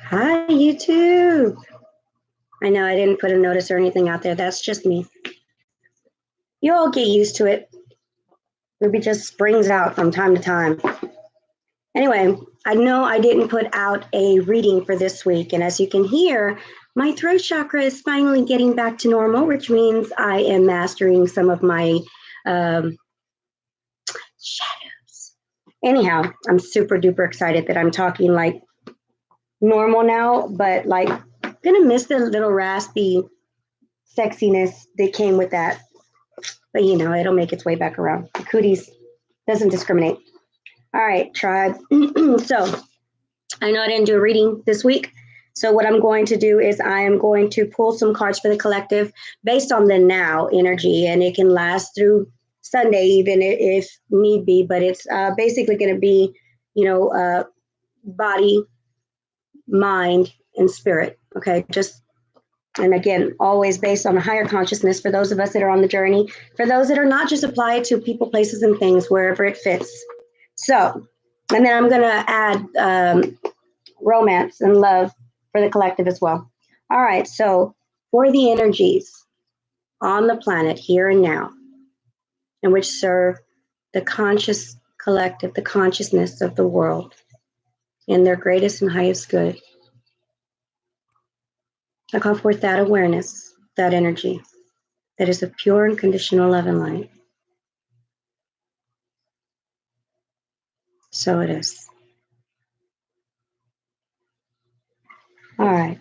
Hi, YouTube. I know I didn't put a notice or anything out there. That's just me. You all get used to it. Ruby just springs out from time to time. Anyway, I know I didn't put out a reading for this week. And as you can hear, my throat chakra is finally getting back to normal, which means I am mastering some of my shadows. Anyhow, I'm super duper excited that I'm talking like normal now, but like gonna miss the little raspy sexiness that came with that. But you know, it'll make its way back around. The cooties doesn't discriminate. All right, tribe. So I know I didn't do a reading this week. So what I'm going to do is I am going to pull some cards for the collective based on the now energy, and it can last through Sunday even if need be, but it's basically going to be, body, mind, and spirit. Okay, and again, always based on a higher consciousness for those of us that are on the journey, for those that are not, just apply it to people, places, and things wherever it fits. So, and then I'm going to add romance and love for the collective as well. All right, so for the energies on the planet here and now, and which serve the conscious collective, the consciousness of the world in their greatest and highest good, I call forth that awareness, that energy that is of pure and conditional love and light. So it is. All right.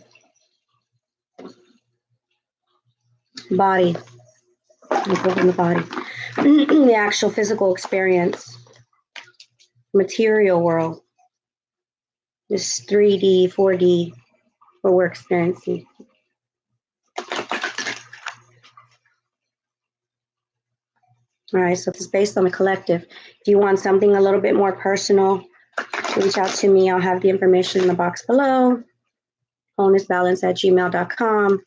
Body. In the body. The actual physical experience. Material world. This 3D, 4D, what we're experiencing. All right, so it's based on the collective. If you want something a little bit more personal, reach out to me. I'll have the information in the box below. wholenessbalance@gmail.com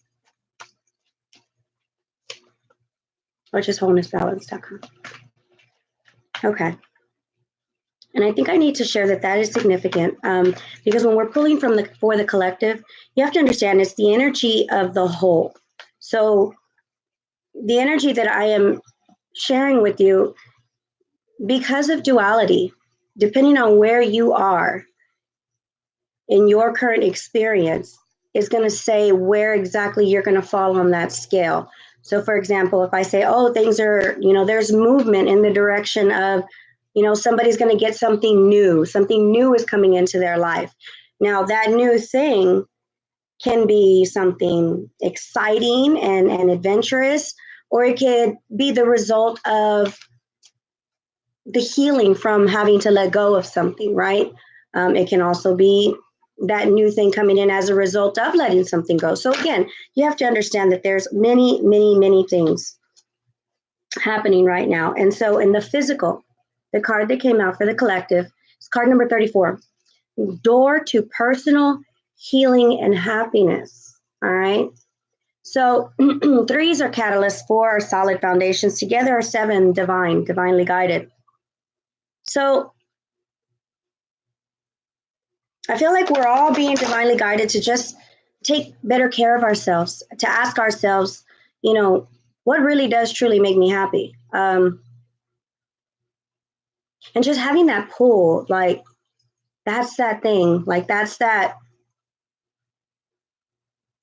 or just wholenessbalance.com. Okay. And I think I need to share that is significant because when we're pulling for the collective, you have to understand it's the energy of the whole. So the energy that I am sharing with you, because of duality, depending on where you are in your current experience, is going to say where exactly you're going to fall on that scale. So for example, if I say, oh, things are, there's movement in the direction of, somebody's going to get something new is coming into their life. Now that new thing can be something exciting and adventurous, or it could be the result of the healing from having to let go of something, right? It can also be that new thing coming in as a result of letting something go. So again, you have to understand that there's many, many, many things happening right now. And so in the physical, the card that came out for the collective is card number 34, door to personal healing and happiness. All right. So 3s are catalysts, 4 are solid foundations, together are 7 divinely guided. So I feel like we're all being divinely guided to just take better care of ourselves, to ask ourselves, what really does truly make me happy? And just having that pull, like, that's that thing, like,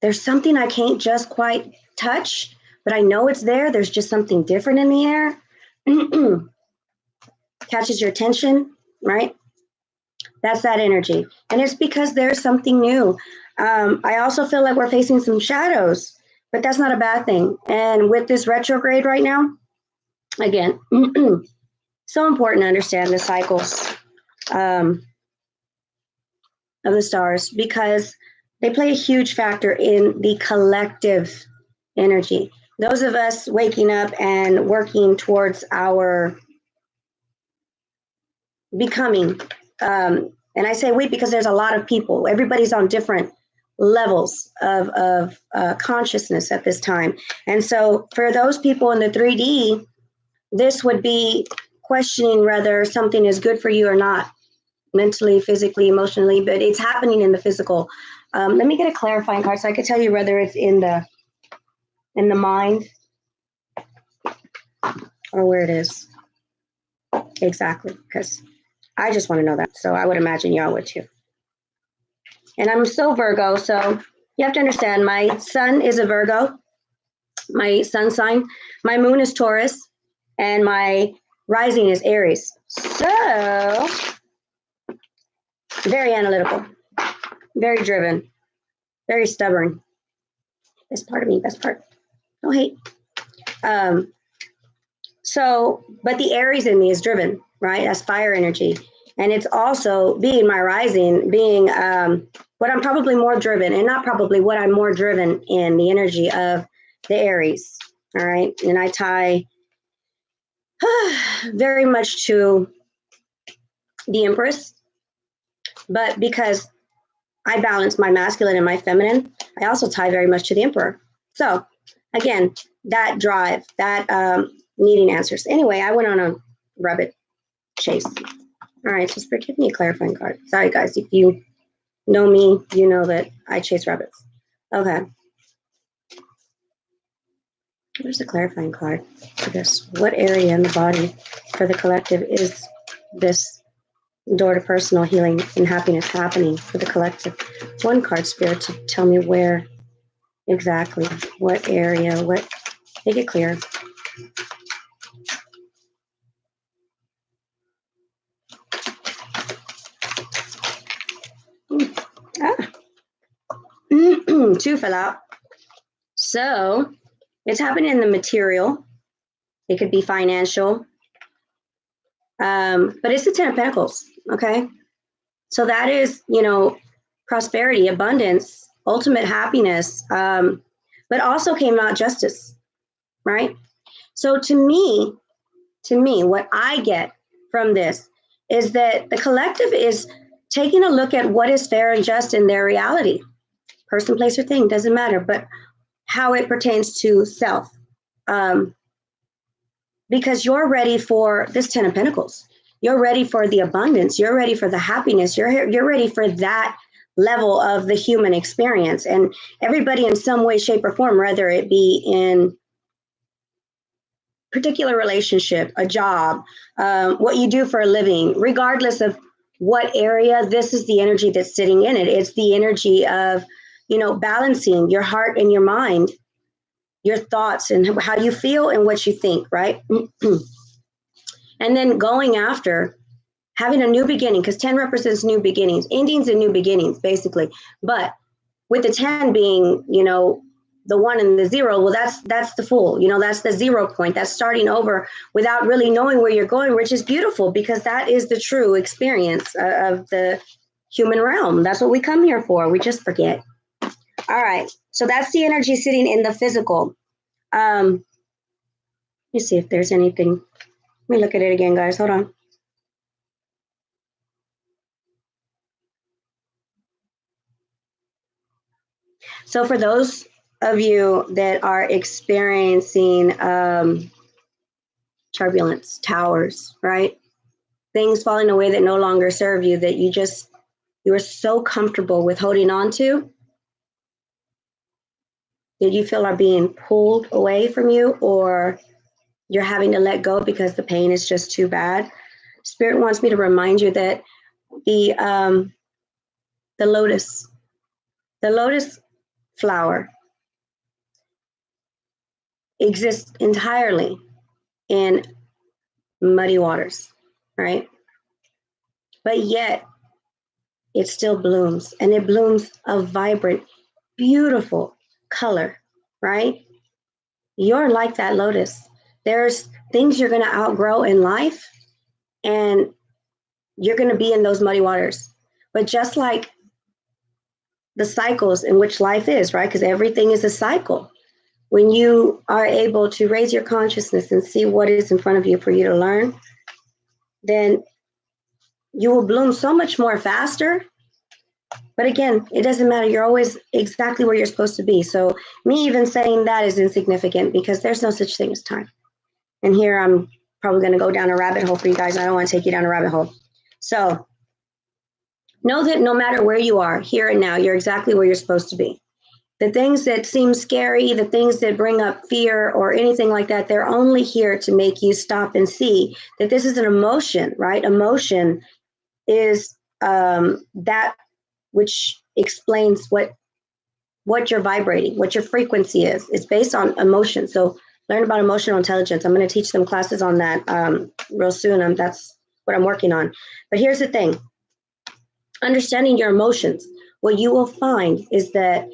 there's something I can't just quite touch, but I know it's there. There's just something different in the air. Catches your attention, right? That's that energy. And it's because there's something new. I also feel like we're facing some shadows, but that's not a bad thing. And with this retrograde right now, again, so important to understand the cycles of the stars, because they play a huge factor in the collective energy. Those of us waking up and working towards our becoming, and I say we because there's a lot of people. Everybody's on different levels of consciousness at this time. And so for those people in the 3D, this would be questioning whether something is good for you or not. mentally, physically, emotionally, but it's happening in the physical. Let me get a clarifying card so I can tell you whether it's in the mind or where it is exactly, because I just want to know that. So I would imagine y'all would too. And I'm so Virgo, so you have to understand my sun is a Virgo, my sun sign, my moon is Taurus, and my rising is Aries. So very analytical, very driven, very stubborn. Best part of me, best part. No hate. So, but the Aries in me is driven, right? That's fire energy. And it's also being my rising, being what I'm probably more driven, and not probably what I'm more driven in the energy of the Aries. All right. And I tie very much to the Empress, but because I balance my masculine and my feminine, I also tie very much to the Emperor. So again, that drive, that needing answers. Anyway, I went on a rabbit chase. All right, so Spirit, give me a clarifying card. Sorry, guys, if you know me, you know that I chase rabbits. Okay. Where's the clarifying card for this? What area in the body for the collective is this door to personal healing and happiness happening for the collective? One card, Spirit, to tell me where exactly, what area, what, make it clear. Two fell out. So it's happening in the material. It could be financial, but it's the 10 of Pentacles, okay? So that is, prosperity, abundance, ultimate happiness, but also came out justice, right? So to me, what I get from this is that the collective is taking a look at what is fair and just in their reality. Person, place, or thing, doesn't matter, but how it pertains to self. Because you're ready for this 10 of Pentacles. You're ready for the abundance. You're ready for the happiness. You're ready for that level of the human experience. And everybody in some way, shape, or form, whether it be in particular relationship, a job, what you do for a living, regardless of what area, this is the energy that's sitting in it. It's the energy of, balancing your heart and your mind, your thoughts and how you feel and what you think, right? And then going after having a new beginning, because 10 represents new beginnings, endings and new beginnings, basically. But with the 10 being, the 1 and the 0, well, that's the full, that's the 0 point. That's starting over without really knowing where you're going, which is beautiful because that is the true experience of the human realm. That's what we come here for. We just forget. All right. So that's the energy sitting in the physical. Let me see if there's anything. Let me look at it again, guys. Hold on. So for those of you that are experiencing turbulence, towers, right? Things falling away that no longer serve you, that you are so comfortable with holding on to, that you feel are being pulled away from you, or you're having to let go because the pain is just too bad. Spirit wants me to remind you that the lotus flower exists entirely in muddy waters, right? But yet it still blooms, and it blooms a vibrant, beautiful color, right? You're like that lotus. There's things you're going to outgrow in life, and you're going to be in those muddy waters. But just like the cycles in which life is, right? Because everything is a cycle. When you are able to raise your consciousness and see what is in front of you for you to learn, then you will bloom so much more faster. But again, it doesn't matter. You're always exactly where you're supposed to be. So me even saying that is insignificant because there's no such thing as time. And here I'm probably going to go down a rabbit hole for you guys. I don't want to take you down a rabbit hole. So Know that no matter where you are, here and now, you're exactly where you're supposed to be. The things that seem scary, the things that bring up fear or anything like that, they're only here to make you stop and see that this is an emotion, right? Emotion is that which explains what you're vibrating, what your frequency is. It's based on emotion. So learn about emotional intelligence. I'm going to teach them classes on that real soon. That's what I'm working on. But here's the thing. Understanding your emotions, what you will find is that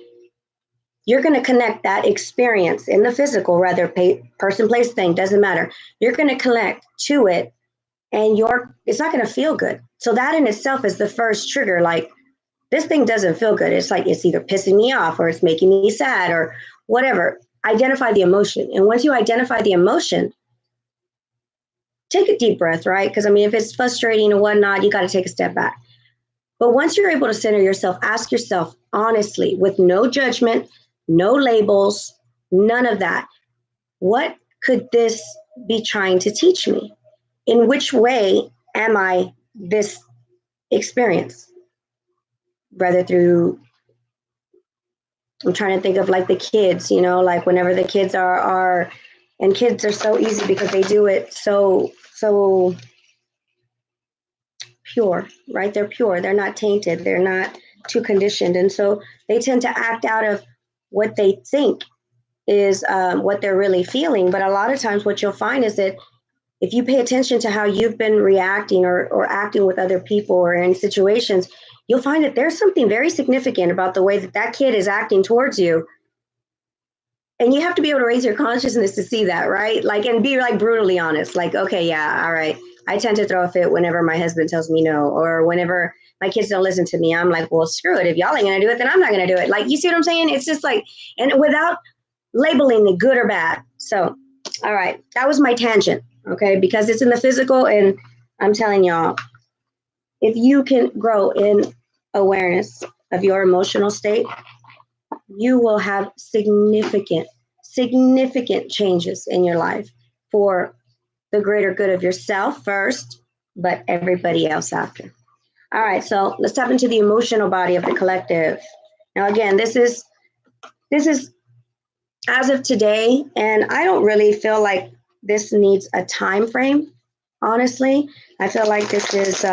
you're going to connect that experience in the physical, rather person, place, thing, doesn't matter. You're going to connect to it and it's not going to feel good. So that in itself is the first trigger. Like, this thing doesn't feel good. It's like, it's either pissing me off or it's making me sad or whatever. Identify the emotion. And once you identify the emotion, take a deep breath, right? Because I mean, if it's frustrating and whatnot, you got to take a step back. But once you're able to center yourself, ask yourself honestly, with no judgment, no labels, none of that. What could this be trying to teach me? In which way am I this experience? Whether through, I'm trying to think of like the kids, like whenever the kids and kids are so easy because they do it so pure, right? They're pure. They're not tainted. They're not too conditioned. And so they tend to act out of what they think is what they're really feeling. But a lot of times what you'll find is that if you pay attention to how you've been reacting or acting with other people or in situations, you'll find that there's something very significant about the way that kid is acting towards you. And you have to be able to raise your consciousness to see that, right? Like, and be like brutally honest. Like, okay, yeah, all right. I tend to throw a fit whenever my husband tells me no, or whenever my kids don't listen to me. I'm like, well, screw it. If y'all ain't gonna do it, then I'm not gonna do it. Like, you see what I'm saying? It's just like, and without labeling it good or bad. So, all right, that was my tangent, okay? Because it's in the physical, and I'm telling y'all, if you can grow in awareness of your emotional state, you will have significant changes in your life for the greater good of yourself first, but everybody else after. All right, so let's tap into the emotional body of the collective. Now, again, this is as of today, and I don't really feel like this needs a time frame. Honestly, I feel like this is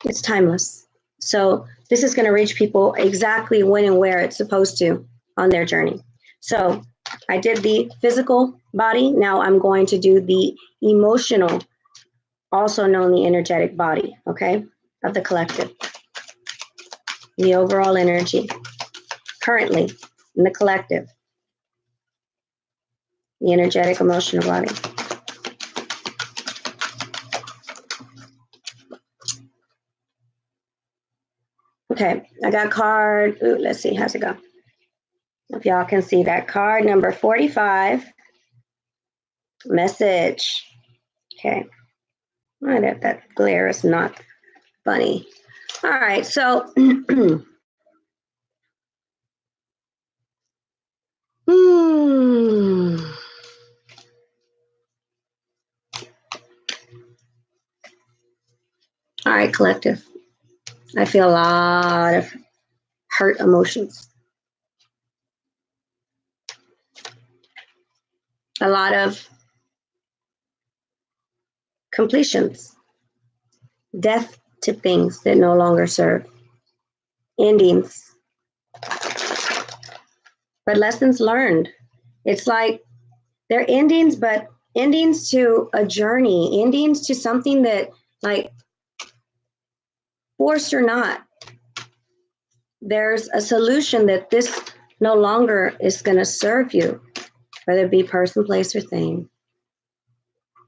it's timeless. So this is going to reach people exactly when and where it's supposed to on their journey. So I did the physical body. Now I'm going to do the emotional, also known the energetic body, okay, of the collective. The overall energy currently in the collective, the energetic emotional body. Okay, I got card. Ooh, let's see, how's it go? If y'all can see that card, number 45, message. Okay, oh, that glare is not funny. All right, so all right, collective. I feel a lot of hurt emotions, a lot of completions, death to things that no longer serve, endings, but lessons learned. It's like they're endings, but endings to a journey, endings to something that, like, forced or not, there's a solution that this no longer is going to serve you, whether it be person, place, or thing.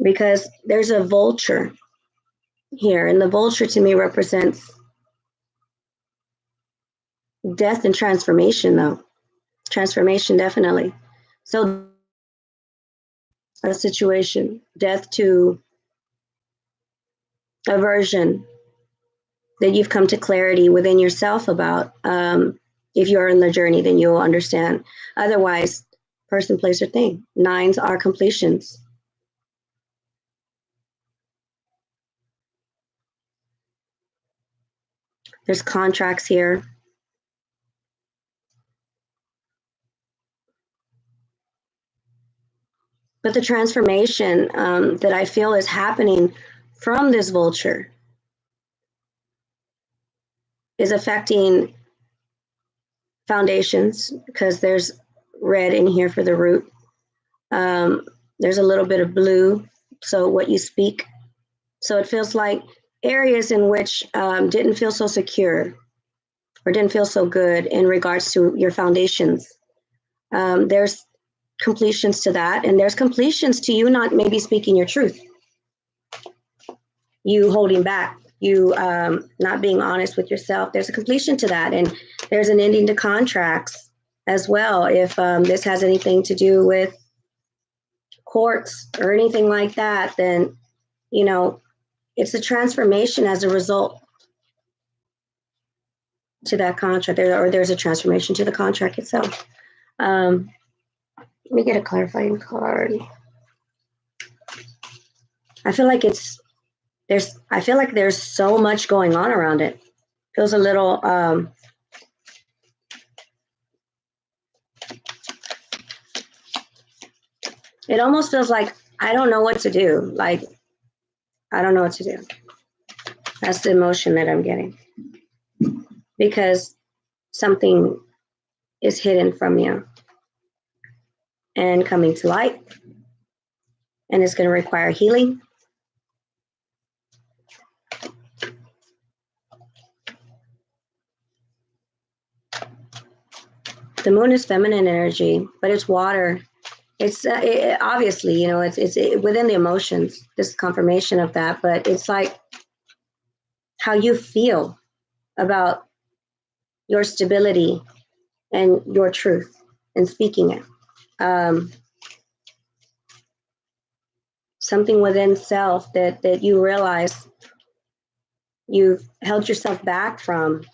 Because there's a vulture here, and the vulture to me represents death and transformation, though. Transformation, definitely. So, a situation, death to a version that you've come to clarity within yourself about. If you're in the journey, then you'll understand. Otherwise, person, place, or thing. Nines are completions. There's contracts here. But the transformation that I feel is happening from this vulture is affecting foundations, because there's red in here for the root. There's a little bit of blue, so what you speak. So it feels like areas in which didn't feel so secure or didn't feel so good in regards to your foundations. There's completions to that, and there's completions to you not maybe speaking your truth, you holding back, you not being honest with yourself. There's a completion to that, and there's an ending to contracts as well. If this has anything to do with courts or anything like that, then, you know, it's a transformation as a result to that contract, or there's a transformation to the contract itself. Let me get a clarifying card. I feel like there's so much going on around it. Feels a little it almost feels like I don't know what to do. Like, I don't know what to do. That's the emotion that I'm getting. Because something is hidden from you and coming to light. And it's going to require healing. The moon is feminine energy, but it's water. It's obviously, you know, it's within the emotions, this confirmation of that, but it's like how you feel about your stability and your truth and speaking it. Something within self that you realize you've held yourself back from,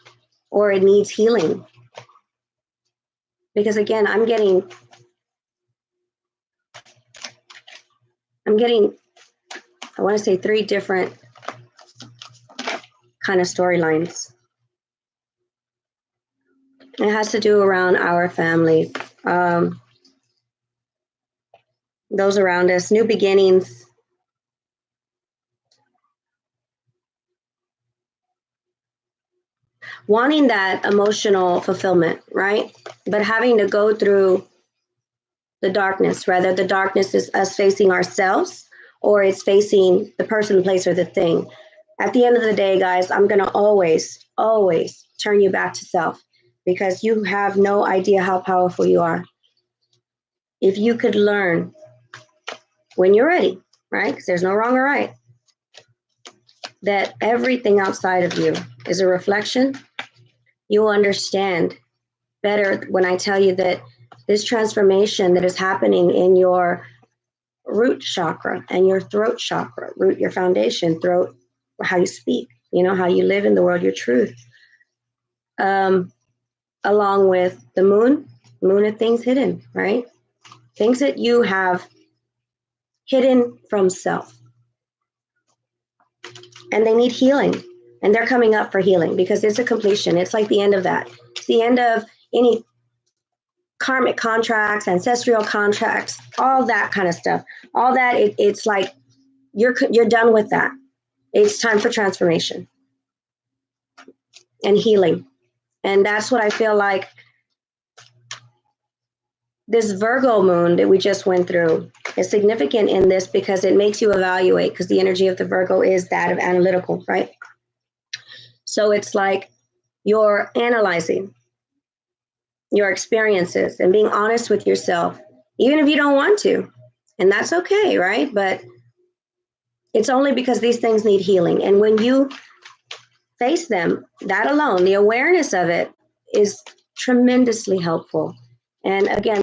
or it needs healing. Because again, I'm getting, I want to say 3 different kind of storylines. It has to do around our family, those around us, new beginnings. Wanting that emotional fulfillment, right? But having to go through the darkness, rather the darkness is us facing ourselves, or it's facing the person, place, or the thing. At the end of the day, guys, I'm going to always turn you back to self, because you have no idea how powerful you are. If you could learn when you're ready, right? Because there's no wrong or right, that everything outside of you is a reflection, you'll understand better when I tell you that this transformation that is happening in your root chakra and your throat chakra, root, your foundation, throat, how you speak, you know, how you live in the world, your truth, along with the moon of things hidden, right? Things that you have hidden from self. And they need healing. And they're coming up for healing, because it's a completion. It's like the end of that. It's the end of any karmic contracts, ancestral contracts, all that kind of stuff. All that, it's like you're done with that. It's time for transformation and healing. And that's what I feel like this Virgo moon that we just went through is significant in this, because it makes you evaluate, because the energy of the Virgo is that of analytical, right? So it's like you're analyzing your experiences and being honest with yourself, even if you don't want to. And that's okay, right? But it's only because these things need healing. And when you face them, that alone, the awareness of it is tremendously helpful. And again,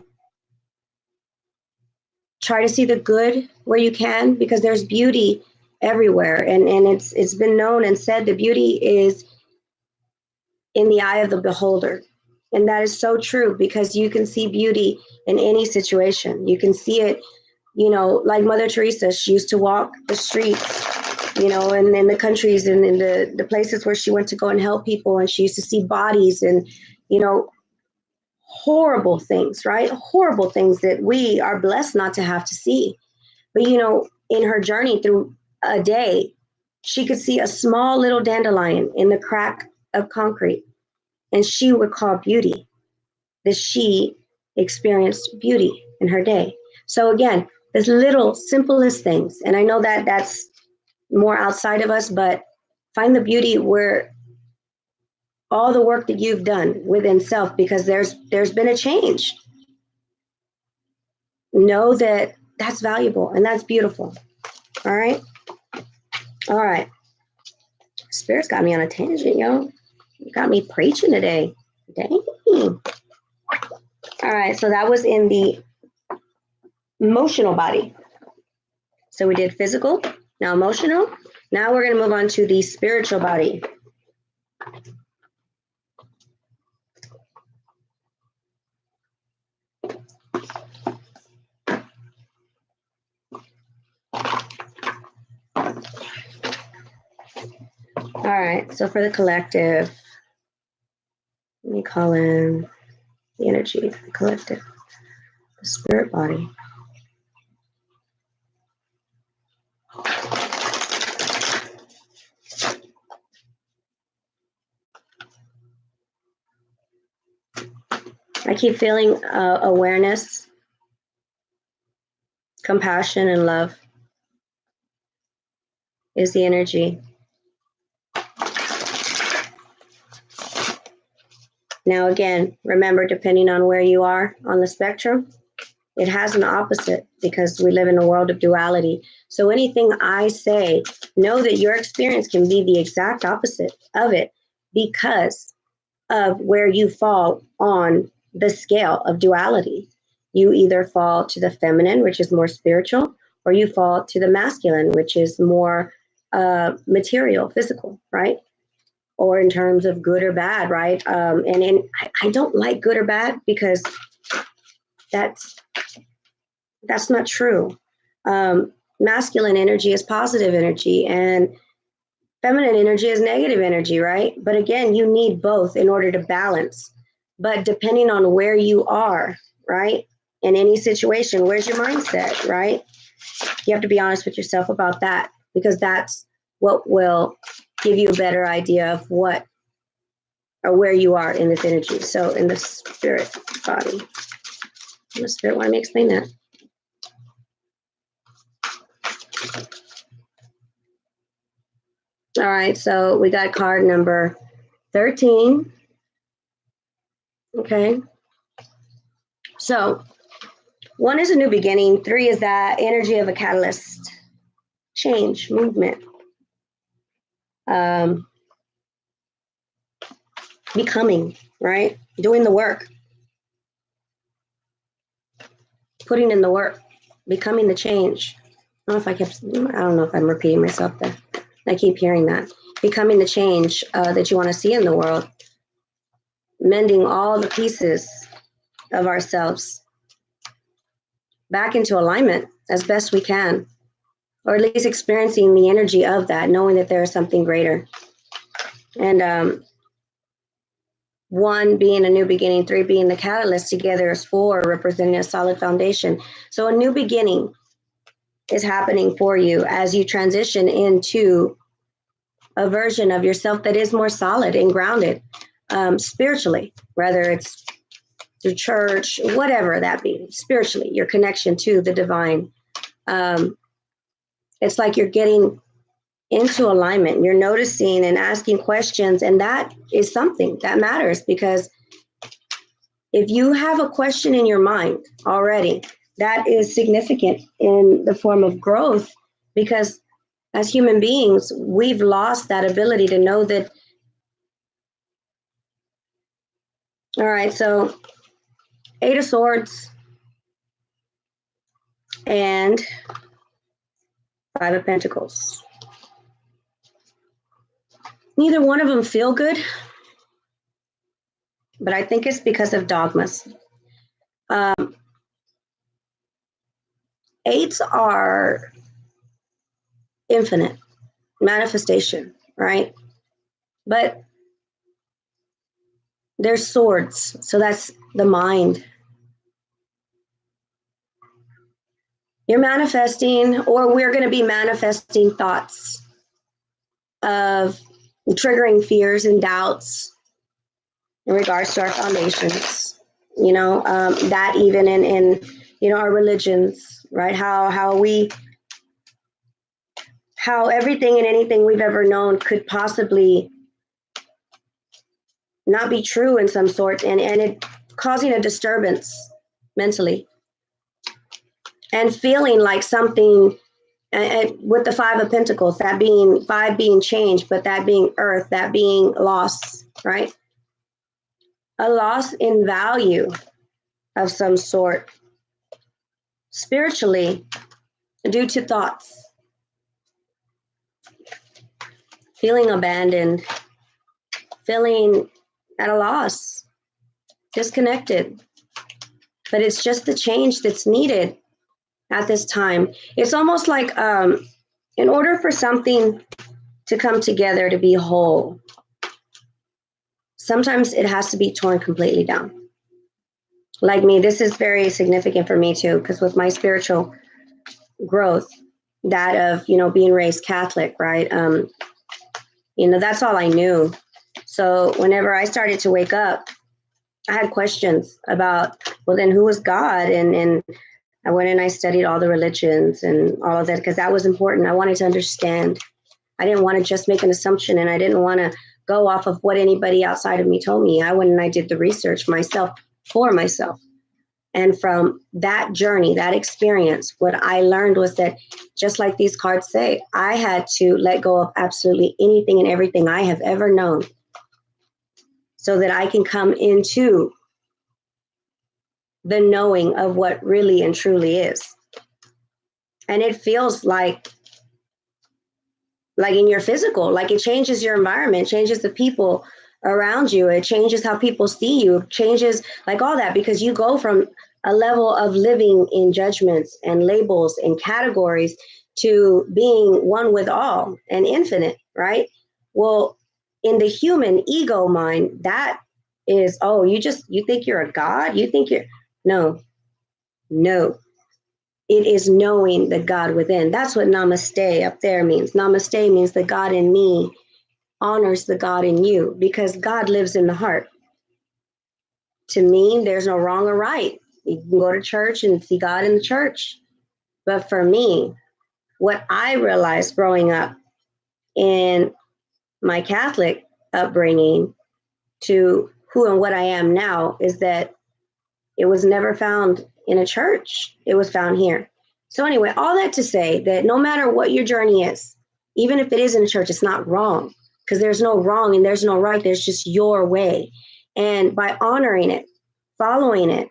try to see the good where you can, because there's beauty everywhere. And it's been known and said the beauty is in the eye of the beholder. And that is so true, because you can see beauty in any situation. You can see it, you know, like Mother Teresa, she used to walk the streets you know, and in the countries and in the places where she went to go and help people, and she used to see bodies and, you know, horrible things, right? Horrible things that we are blessed not to have to see. But, you know, in her journey through a day, she could see a small little dandelion in the crack of concrete, and she would call beauty, that she experienced beauty in her day. So again, there's little simplest things. And I know that that's more outside of us, but find the beauty where all the work that you've done within self, because there's been a change. Know that that's valuable and that's beautiful. All right. All right. Spirit's got me on a tangent, yo. You got me preaching today. Dang. All right. So that was in the emotional body. So we did physical, now emotional. Now we're going to move on to the spiritual body. All right, so for the collective, let me call in the energy for the collective, the spirit body. I keep feeling awareness, compassion, and love is the energy. Now, again, remember, depending on where you are on the spectrum, it has an opposite because we live in a world of duality. So anything I say, know that your experience can be the exact opposite of it because of where you fall on the scale of duality. You either fall to the feminine, which is more spiritual, or you fall to the masculine, which is more material, physical, right? Or in terms of good or bad, right? I don't like good or bad because that's not true. Masculine energy is positive energy, and feminine energy is negative energy, right? But again, you need both in order to balance. But depending on where you are, right, in any situation, where's your mindset, right? You have to be honest with yourself about that because that's what will give you a better idea of what or where you are in this energy. So in the spirit body, in the spirit, let me explain that. All right, so we got card number 13. Okay. So 1 is a new beginning. 3 is that energy of a catalyst, change, movement, becoming, right? Doing the work, putting in the work, becoming the change. I don't know if I'm repeating myself there. I keep hearing that. Becoming the change that you want to see in the world, mending all the pieces of ourselves back into alignment as best we can, or at least experiencing the energy of that, knowing that there is something greater. And 1 being a new beginning, 3 being the catalyst, together is 4, representing a solid foundation. So a new beginning is happening for you as you transition into a version of yourself that is more solid and grounded spiritually, whether it's through church, whatever that be, spiritually, your connection to the divine. It's like you're getting into alignment. You're noticing and asking questions, and that is something that matters because if you have a question in your mind already, that is significant in the form of growth because as human beings, we've lost that ability to know that. All right, so 8 of Swords and 5 of Pentacles. Neither one of them feel good, but I think it's because of dogmas. 8s are infinite. manifestation, right? But there's swords, so that's the mind. You're manifesting, or we're going to be manifesting thoughts of triggering fears and doubts in regards to our foundations. That even in our religions, right? How everything and anything we've ever known could possibly not be true in some sort, and it causing a disturbance mentally and feeling like something. And with the Five of Pentacles, that being five being changed, but that being earth, that being loss, right? A loss in value of some sort spiritually due to thoughts, feeling abandoned, feeling at a loss, disconnected. But it's just the change that's needed at this time. It's almost like in order for something to come together to be whole, sometimes it has to be torn completely down. Like me, this is very significant for me too, because with my spiritual growth, that of, being raised Catholic, right? That's all I knew. So whenever I started to wake up, I had questions about, well, then who was God? And I went and I studied all the religions and all of that, because that was important. I wanted to understand. I didn't want to just make an assumption, and I didn't want to go off of what anybody outside of me told me. I went and I did the research myself for myself. And from that journey, that experience, what I learned was that, just like these cards say, I had to let go of absolutely anything and everything I have ever known so that I can come into the knowing of what really and truly is. And it feels like in your physical, like it changes your environment, changes the people around you. It changes how people see you, changes like all that, because you go from a level of living in judgments and labels and categories to being one with all and infinite, right? Well, in the human ego mind, that is, you think you're a god? You think you're, no. It is knowing the God within. That's what namaste up there means. Namaste means the God in me honors the God in you, because God lives in the heart. To me, there's no wrong or right. You can go to church and see God in the church. But for me, what I realized growing up in my Catholic upbringing to who and what I am now is that it was never found in a church. It was found here. So anyway, all that to say that no matter what your journey is, even if it is in a church, it's not wrong, because there's no wrong and there's no right. There's just your way. And by honoring it, following it,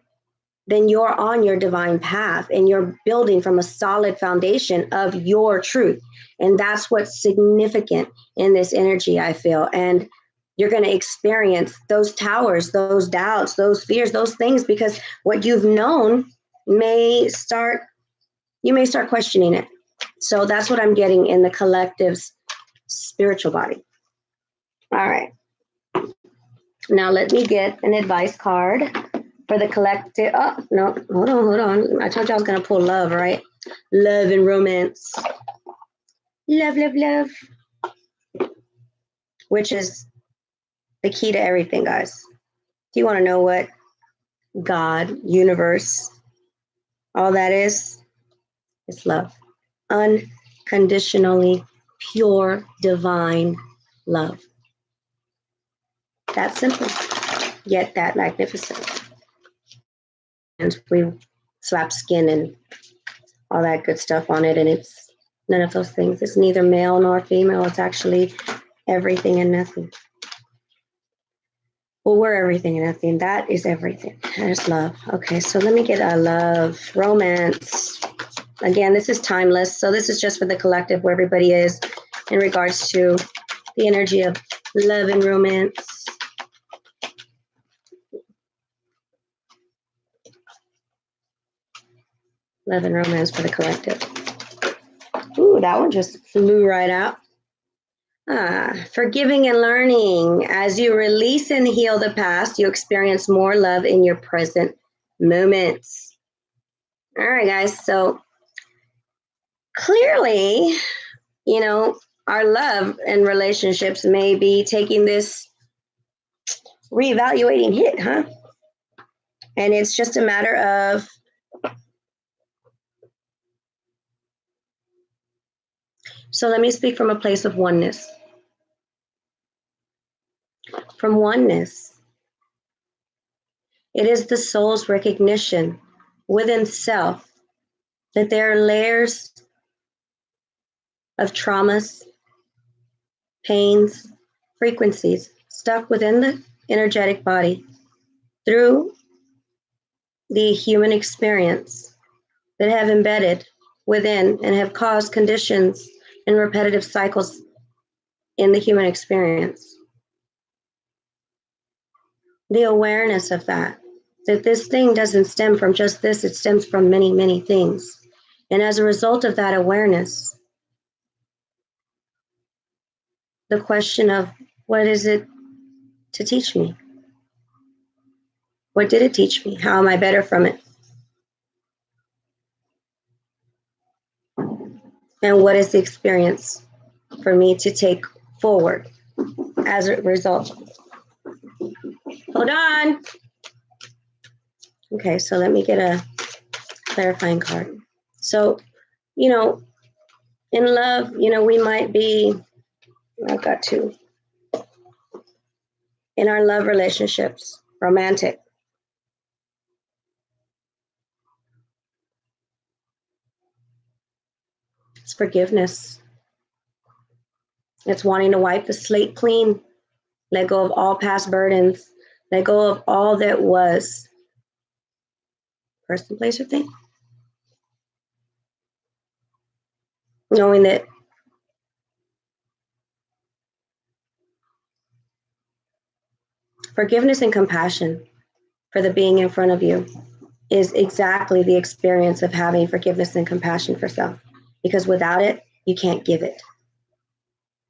then you're on your divine path and you're building from a solid foundation of your truth. And that's what's significant in this energy, I feel. And you're going to experience those towers, those doubts, those fears, those things, because what you've known you may start questioning it. So that's what I'm getting in the collective's spiritual body. All right. Now let me get an advice card for the collective. Oh, no, hold on. I told you I was going to pull love, right? Love and romance. Love. Which is the key to everything, guys. Do you want to know what God, universe, all that is? It's love. Unconditionally pure, divine love. That simple, yet that magnificent. And we slap skin and all that good stuff on it, and it's none of those things. It's neither male nor female. It's actually everything and nothing. Well, we're everything and nothing. That is everything. That is love. Okay, so let me get a love, romance. Again, this is timeless. So this is just for the collective, where everybody is in regards to the energy of love and romance. Love and romance for the collective. Ooh, that one just flew right out. Forgiving and learning. As you release and heal the past, you experience more love in your present moments. All right, guys. So clearly, you know, our love and relationships may be taking this reevaluating hit, huh? And it's just a matter of so let me speak from a place of oneness. From oneness, it is the soul's recognition within self that there are layers of traumas, pains, frequencies stuck within the energetic body through the human experience that have embedded within and have caused conditions and repetitive cycles in the human experience. The awareness of that this thing doesn't stem from just this, it stems from many, many things. And as a result of that awareness, the question of what is it to teach me? What did it teach me? How am I better from it? And what is the experience for me to take forward as a result? Hold on. Okay, so let me get a clarifying card. So, in love, we might be, I've got two. In our love relationships, romantic. It's forgiveness. It's wanting to wipe the slate clean, let go of all past burdens, let go of all that was. Person, place, or thing. Knowing that forgiveness and compassion for the being in front of you is exactly the experience of having forgiveness and compassion for self. Because without it, you can't give it.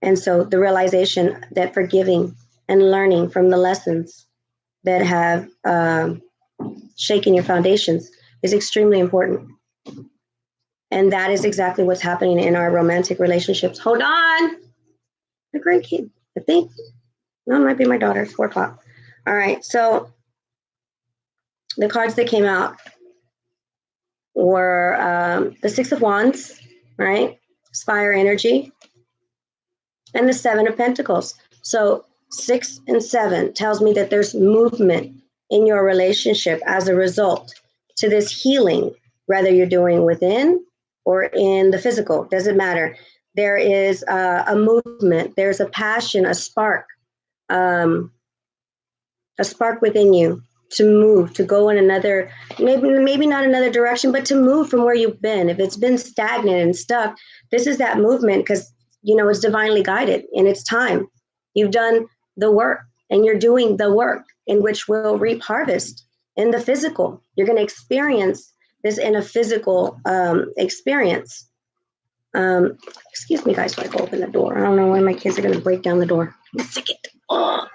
And so the realization that forgiving and learning from the lessons that have shaken your foundations is extremely important. And that is exactly what's happening in our romantic relationships. Hold on. A great kid, I think. No, it might be my daughter. It's 4 o'clock. All right. So the cards that came out were the 6 of Wands, right? Spire energy, and the 7 of Pentacles. So 6 and 7 tells me that there's movement in your relationship as a result to this healing, whether you're doing within or in the physical, doesn't matter. There is a movement, there's a passion, a spark within you to move, to go in another, maybe not another direction, but to move from where you've been. If it's been stagnant and stuck, this is that movement because, it's divinely guided and it's time. You've done the work and you're doing the work in which we'll reap harvest in the physical. You're going to experience this in a physical experience. Excuse me, guys, so I go open the door. I don't know when my kids are going to break down the door. I'm sick it. Oh.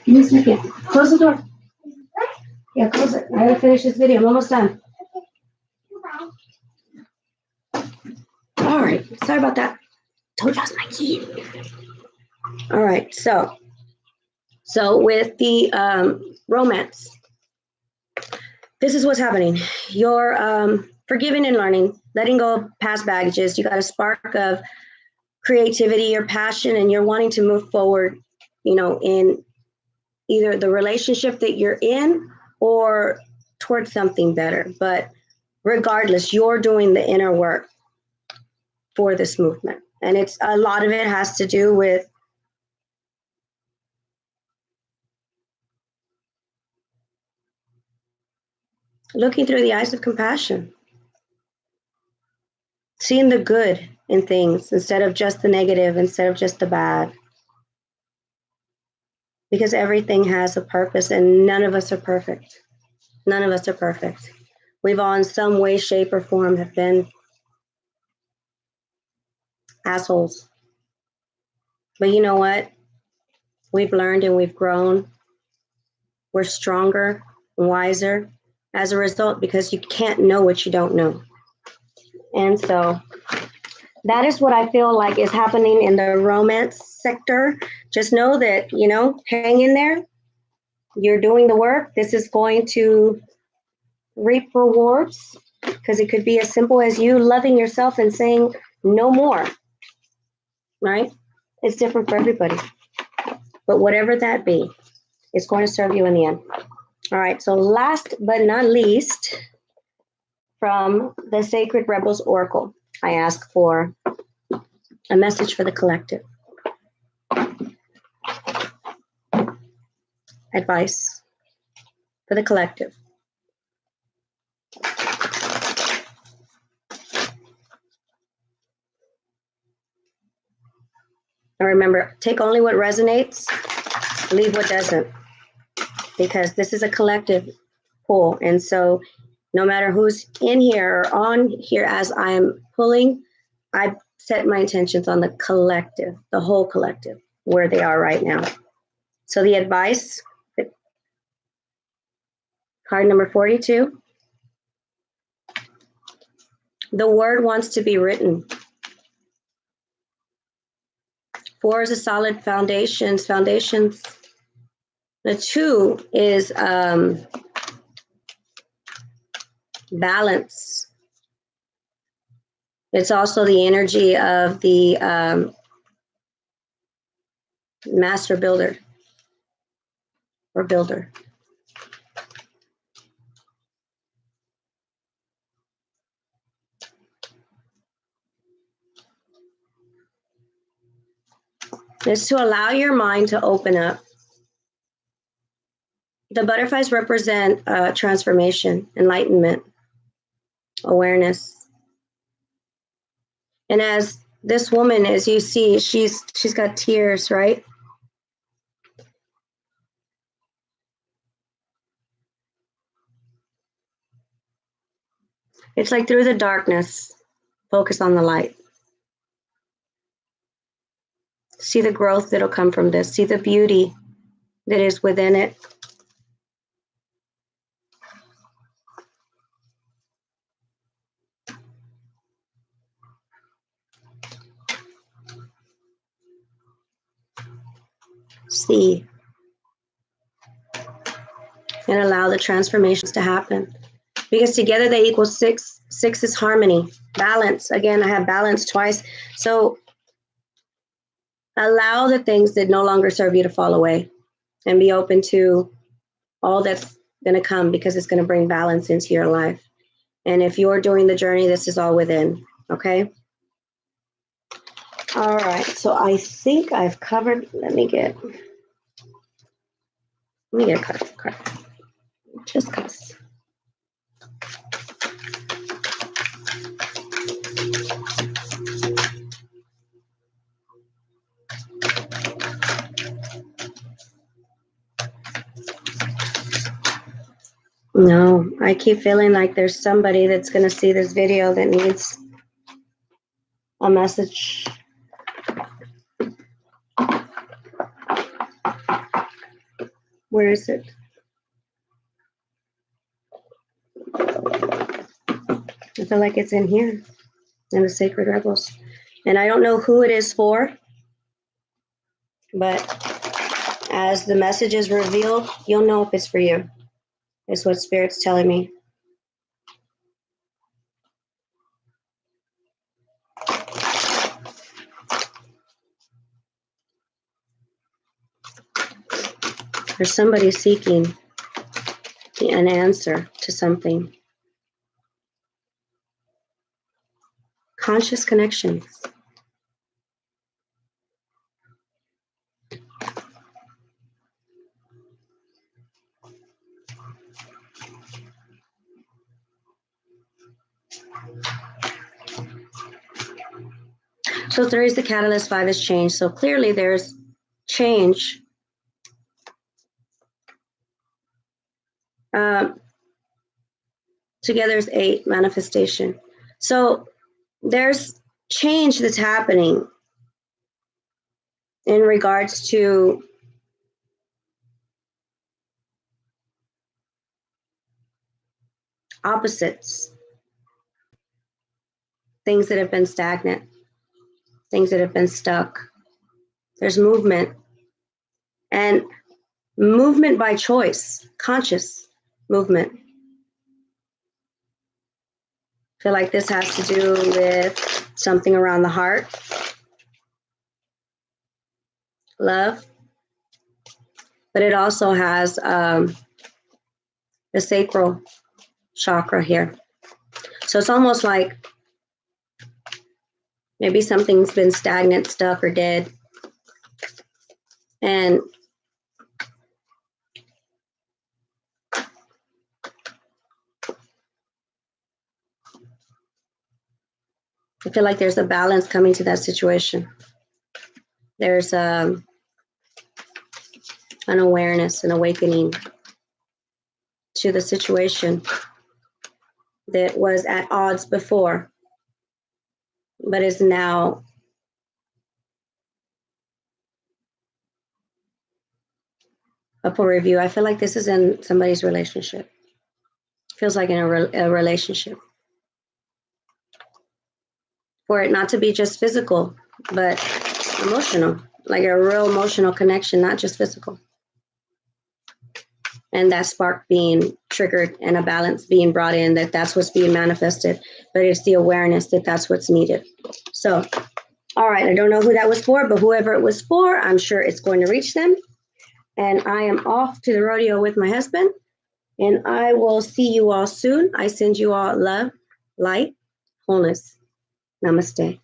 Give me a second. Close the door. Yeah, close it. I gotta finish this video. I'm almost done. All right. Sorry about that. Told you I was my key. All right. So with the romance, this is what's happening. You're forgiving and learning, letting go of past baggages. You got a spark of creativity or passion, and you're wanting to move forward, in either the relationship that you're in or towards something better. But regardless, you're doing the inner work for this movement. And it's a lot of it has to do with looking through the eyes of compassion, seeing the good in things instead of just the negative, instead of just the bad. because everything has a purpose and none of us are perfect. None of us are perfect. We've all in some way, shape, or form have been assholes. But you know what? We've learned and we've grown. We're stronger, wiser as a result, because you can't know what you don't know. And so that is what I feel like is happening in the romance sector. Just know that, hang in there. You're doing the work. This is going to reap rewards, because it could be as simple as you loving yourself and saying no more, right? It's different for everybody. But whatever that be, it's going to serve you in the end. All right, so last but not least, from the Sacred Rebels Oracle, I ask for a message for the collective. Advice for the collective. And remember, take only what resonates, leave what doesn't, because this is a collective pull. And so no matter who's in here or on here as I'm pulling, I set my intentions on the collective, the whole collective, where they are right now. So the advice, card number 42, the word wants to be written. 4 is a solid foundations. The 2 is balance. It's also the energy of the master builder or builder. It's to allow your mind to open up. The butterflies represent transformation, enlightenment, awareness. And as this woman, as you see, she's got tears, right? It's like through the darkness, focus on the light. See the growth that'll come from this. See the beauty that is within it. See. And allow the transformations to happen. Because together they equal 6. 6 is harmony, balance. Again, I have balance twice. So allow the things that no longer serve you to fall away and be open to all that's going to come, because it's going to bring balance into your life. And if you're doing the journey, this is all within. Okay. All right. So I think I've covered. Let me get a card. Just because. No, I keep feeling like there's somebody that's going to see this video that needs a message. Where is it? I feel like it's in here, in the Sacred Rebels. And I don't know who it is for, but as the message is revealed, you'll know if it's for you. It's what Spirit's telling me. There's somebody seeking an answer to something. Conscious connections. So 3 is the catalyst, 5 is change. So clearly there's change Together is 8, manifestation. So there's change that's happening in regards to opposites, things that have been stagnant, things that have been stuck. There's movement, and movement by choice, conscious movement. I feel like this has to do with something around the heart, love, but it also has the sacral chakra here. So it's almost like maybe something's been stagnant, stuck, or dead. And I feel like there's a balance coming to that situation. There's an awareness, an awakening to the situation that was at odds before, but is now up for review. I feel like this is in somebody's relationship. Feels like in a relationship. For it not to be just physical, but emotional, like a real emotional connection, not just physical. And that spark being triggered and a balance being brought in, that's what's being manifested, but it's the awareness that that's what's needed. So, all right, I don't know who that was for, but whoever it was for, I'm sure it's going to reach them. And I am off to the rodeo with my husband, and I will see you all soon. I send you all love, light, wholeness. Namaste.